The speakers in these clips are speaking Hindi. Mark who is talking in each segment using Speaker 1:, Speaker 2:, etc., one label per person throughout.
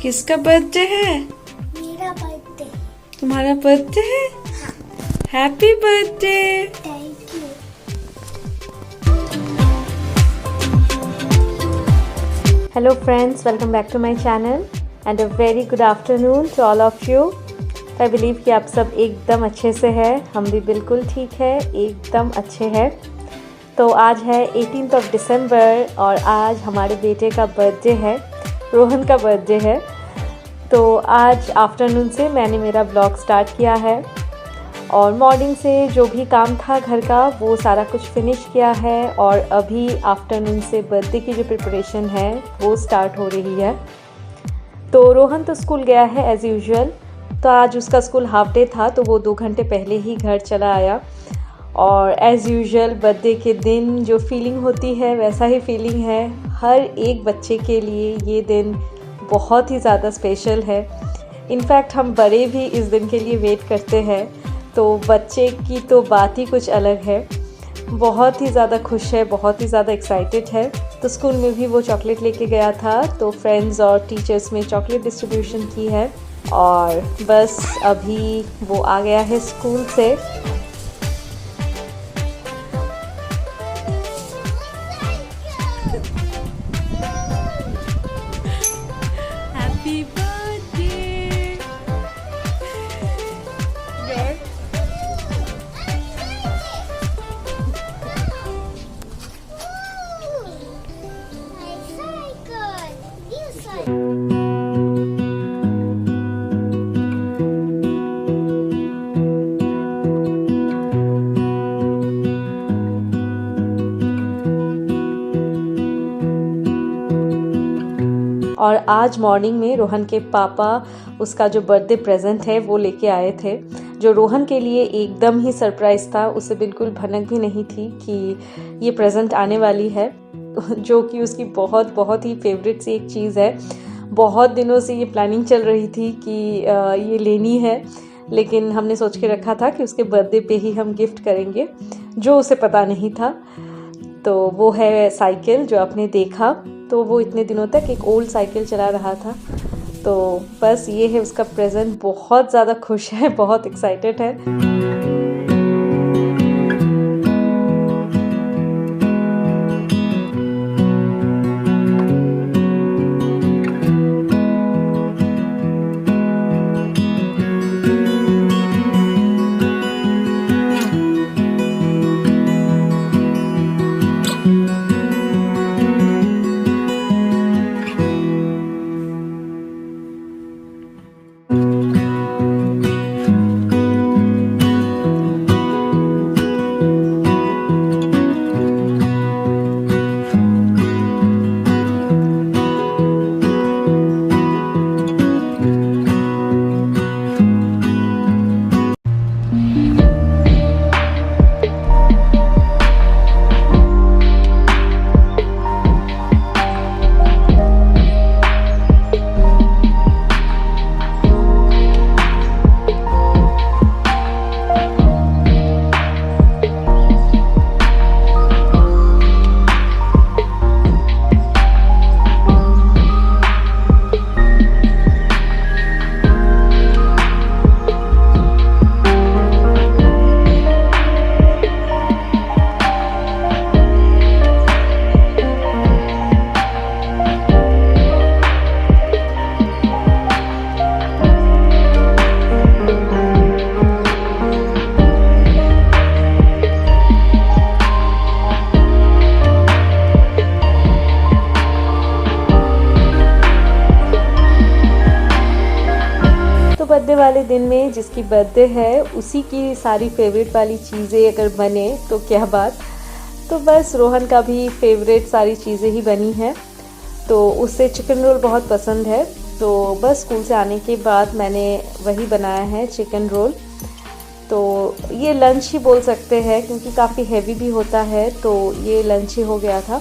Speaker 1: किसका बर्थडे है?
Speaker 2: मेरा बर्थडे।
Speaker 1: तुम्हारा बर्थडे है?
Speaker 2: हाँ।
Speaker 1: Happy birthday.
Speaker 2: Thank you.
Speaker 3: Hello friends, welcome back to my channel and a very good afternoon to all of you. I believe कि आप सब एकदम अच्छे से हैं, हम भी बिल्कुल ठीक है, एकदम अच्छे हैं। तो आज है 18th of December और आज हमारे बेटे का बर्थडे है, रोहन का बर्थडे है। तो आज आफ्टरनून से मैंने मेरा ब्लॉग स्टार्ट किया है और मॉर्निंग से जो भी काम था घर का वो सारा कुछ फिनिश किया है और अभी आफ्टरनून से बर्थडे की जो प्रिपरेशन है वो स्टार्ट हो रही है। तो रोहन तो स्कूल गया है एज़ यूजुअल, तो आज उसका स्कूल हाफ डे था तो वो 2 घंटे पहले ही घर चला आया। और एज़ यूजुअल बर्थडे के दिन जो फीलिंग होती है वैसा ही फीलिंग है। हर एक बच्चे के लिए ये दिन बहुत ही ज़्यादा स्पेशल है। इनफैक्ट हम बड़े भी इस दिन के लिए वेट करते हैं। तो बच्चे की तो बात ही कुछ अलग है, बहुत ही ज़्यादा खुश है, बहुत ही ज़्यादा एक्साइटेड है। तो स्कूल में भी वो चॉकलेट लेके गया था, तो फ्रेंड्स और टीचर्स में चॉकलेट डिस्ट्रीब्यूशन की है और बस अभी वो आ गया है स्कूल से।
Speaker 1: Happy birthday.
Speaker 3: और आज मॉर्निंग में रोहन के पापा उसका जो बर्थडे प्रेजेंट है वो लेके आए थे, जो रोहन के लिए एकदम ही सरप्राइज़ था। उसे बिल्कुल भनक भी नहीं थी कि ये प्रेजेंट आने वाली है, जो कि उसकी बहुत ही फेवरेट सी एक चीज़ है। बहुत दिनों से ये प्लानिंग चल रही थी कि ये लेनी है, लेकिन हमने सोच के रखा था कि उसके बर्थडे पे ही हम गिफ्ट करेंगे, जो उसे पता नहीं था। तो वो है साइकिल जो आपने देखा। तो वो इतने दिनों तक एक ओल्ड साइकिल चला रहा था। तो बस ये है उसका प्रेजेंट। बहुत ज़्यादा खुश है, बहुत एक्साइटेड है। बर्थडे वाले दिन में जिसकी बर्थडे है उसी की सारी फेवरेट वाली चीज़ें अगर बने तो क्या बात। तो बस रोहन का भी फेवरेट सारी चीज़ें ही बनी हैं। तो उसे चिकन रोल बहुत पसंद है, तो बस स्कूल से आने के बाद मैंने वही बनाया है चिकन रोल। तो ये लंच ही बोल सकते हैं क्योंकि काफ़ी हैवी भी होता है, तो ये लंच ही हो गया था।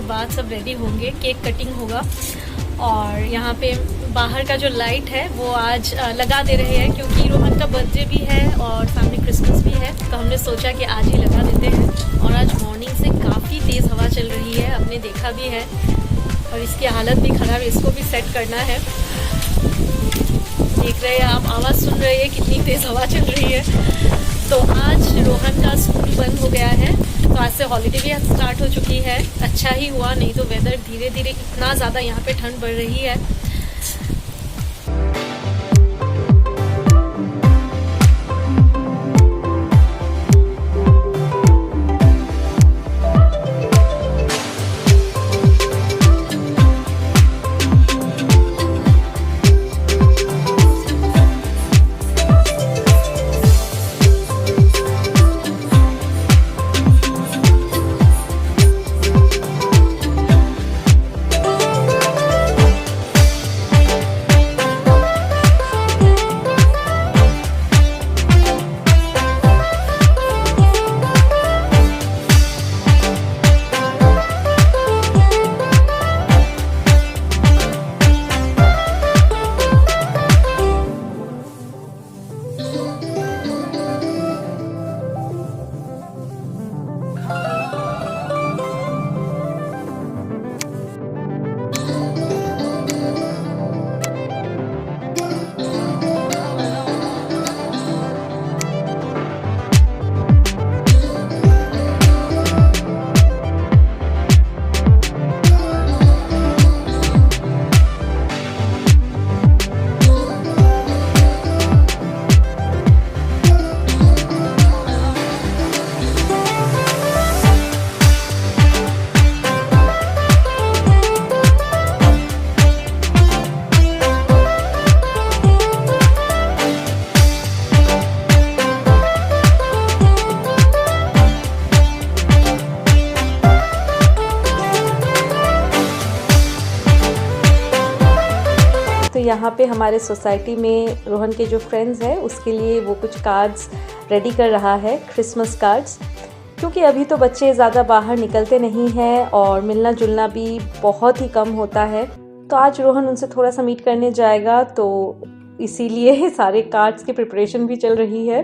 Speaker 4: बाद सब रेडी होंगे, केक कटिंग होगा। और यहाँ पे बाहर का जो लाइट है वो आज लगा दे रहे हैं, क्योंकि रोहन का बर्थडे भी है और सामने क्रिसमस भी है, तो हमने सोचा कि आज ही लगा देते हैं। और आज मॉर्निंग से काफ़ी तेज़ हवा चल रही है, आपने देखा भी है, और इसकी हालत भी ख़राब है, इसको भी सेट करना है। देख रहे हैं आप, आवाज़ सुन रहे हैं कितनी तेज़ हवा चल रही है। तो आज रोहन का स्कूल बंद हो गया है, तो आज से हॉलीडे भी स्टार्ट हो चुकी है। अच्छा ही हुआ, नहीं तो वेदर धीरे धीरे इतना ज़्यादा यहाँ पे ठंड बढ़ रही है।
Speaker 3: तो यहाँ पे हमारे सोसाइटी में रोहन के जो फ्रेंड्स हैं उसके लिए वो कुछ कार्ड्स रेडी कर रहा है, क्रिसमस कार्ड्स, क्योंकि अभी तो बच्चे ज़्यादा बाहर निकलते नहीं हैं और मिलना जुलना भी बहुत ही कम होता है। तो आज रोहन उनसे थोड़ा सा मीट करने जाएगा, तो इसीलिए सारे कार्ड्स की प्रिपरेशन भी चल रही है।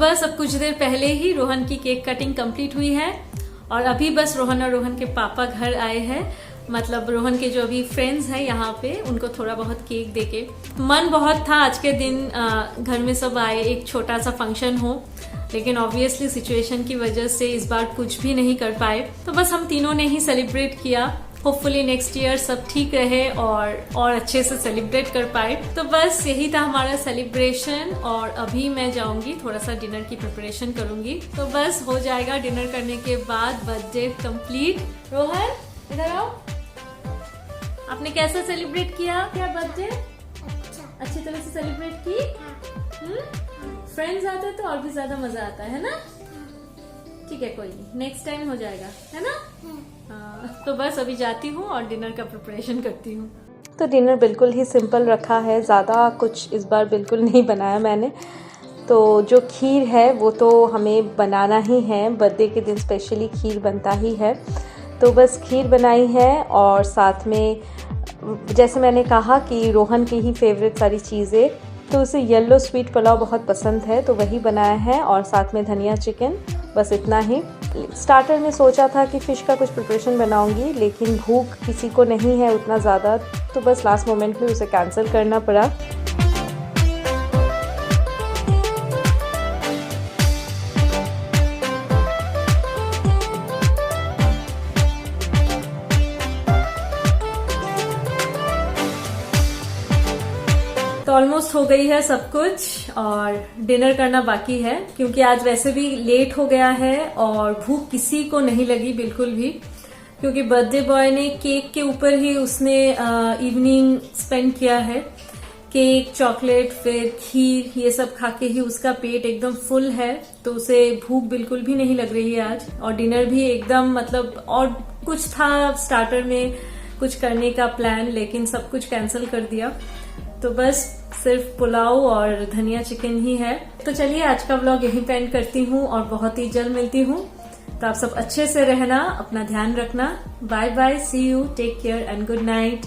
Speaker 4: बस अब कुछ देर पहले ही रोहन की केक कटिंग कंप्लीट हुई है और अभी बस रोहन और रोहन के पापा घर आए हैं। मतलब रोहन के जो अभी फ्रेंड्स हैं यहाँ पे, उनको थोड़ा बहुत केक देके मन बहुत था आज के दिन घर में सब आए, एक छोटा सा फंक्शन हो, लेकिन ऑब्वियसली सिचुएशन की वजह से इस बार कुछ भी नहीं कर पाए। तो बस हम तीनों ने ही सेलिब्रेट किया। होपफुली नेक्स्ट ईयर सब ठीक रहे और अच्छे से सेलिब्रेट कर पाए। तो बस यही था हमारा सेलिब्रेशन और अभी मैं जाऊंगी थोड़ा सा डिनर की प्रिपरेशन करूंगी। तो बस हो जाएगा डिनर करने के बाद बर्थडे कंप्लीट। रोहन इधर आओ, आपने कैसा सेलिब्रेट किया क्या बर्थडे? अच्छी तरह से सेलिब्रेट की? फ्रेंड्स आते हैं तो और भी ज्यादा मजा आता है ना? ठीक है, कोई नहीं, नेक्स्ट टाइम हो जाएगा, है ना? तो बस अभी जाती हूँ और डिनर का प्रिपरेशन करती हूँ।
Speaker 3: तो डिनर बिल्कुल ही सिंपल रखा है, ज़्यादा कुछ इस बार बिल्कुल नहीं बनाया मैंने। तो जो खीर है वो तो हमें बनाना ही है, बर्थडे के दिन स्पेशली खीर बनता ही है। तो बस खीर बनाई है और साथ में जैसे मैंने कहा कि रोहन की ही फेवरेट सारी चीज़ें, तो उसे येलो स्वीट पुलाव बहुत पसंद है तो वही बनाया है और साथ में धनिया चिकन, बस इतना ही। स्टार्टर में सोचा था कि फ़िश का कुछ प्रिपरेशन बनाऊंगी, लेकिन भूख किसी को नहीं है उतना ज़्यादा, तो बस लास्ट मोमेंट में उसे कैंसिल करना पड़ा।
Speaker 4: तो ऑलमोस्ट हो गई है सब कुछ और डिनर करना बाकी है, क्योंकि आज वैसे भी लेट हो गया है और भूख किसी को नहीं लगी बिल्कुल भी, क्योंकि बर्थडे बॉय ने केक के ऊपर ही उसने इवनिंग स्पेंड किया है। केक, चॉकलेट, फिर खीर, ये सब खा के ही उसका पेट एकदम फुल है, तो उसे भूख बिल्कुल भी नहीं लग रही है आज। और डिनर भी एकदम मतलब, और कुछ था स्टार्टर में कुछ करने का प्लान, लेकिन सब कुछ कैंसिल कर दिया। तो बस सिर्फ पुलाव और धनिया चिकन ही है। तो चलिए आज का व्लॉग यहीं पे एंड करती हूँ और बहुत ही जल्द मिलती हूँ। तो आप सब अच्छे से रहना, अपना ध्यान रखना। Bye bye, see you, take care and good night.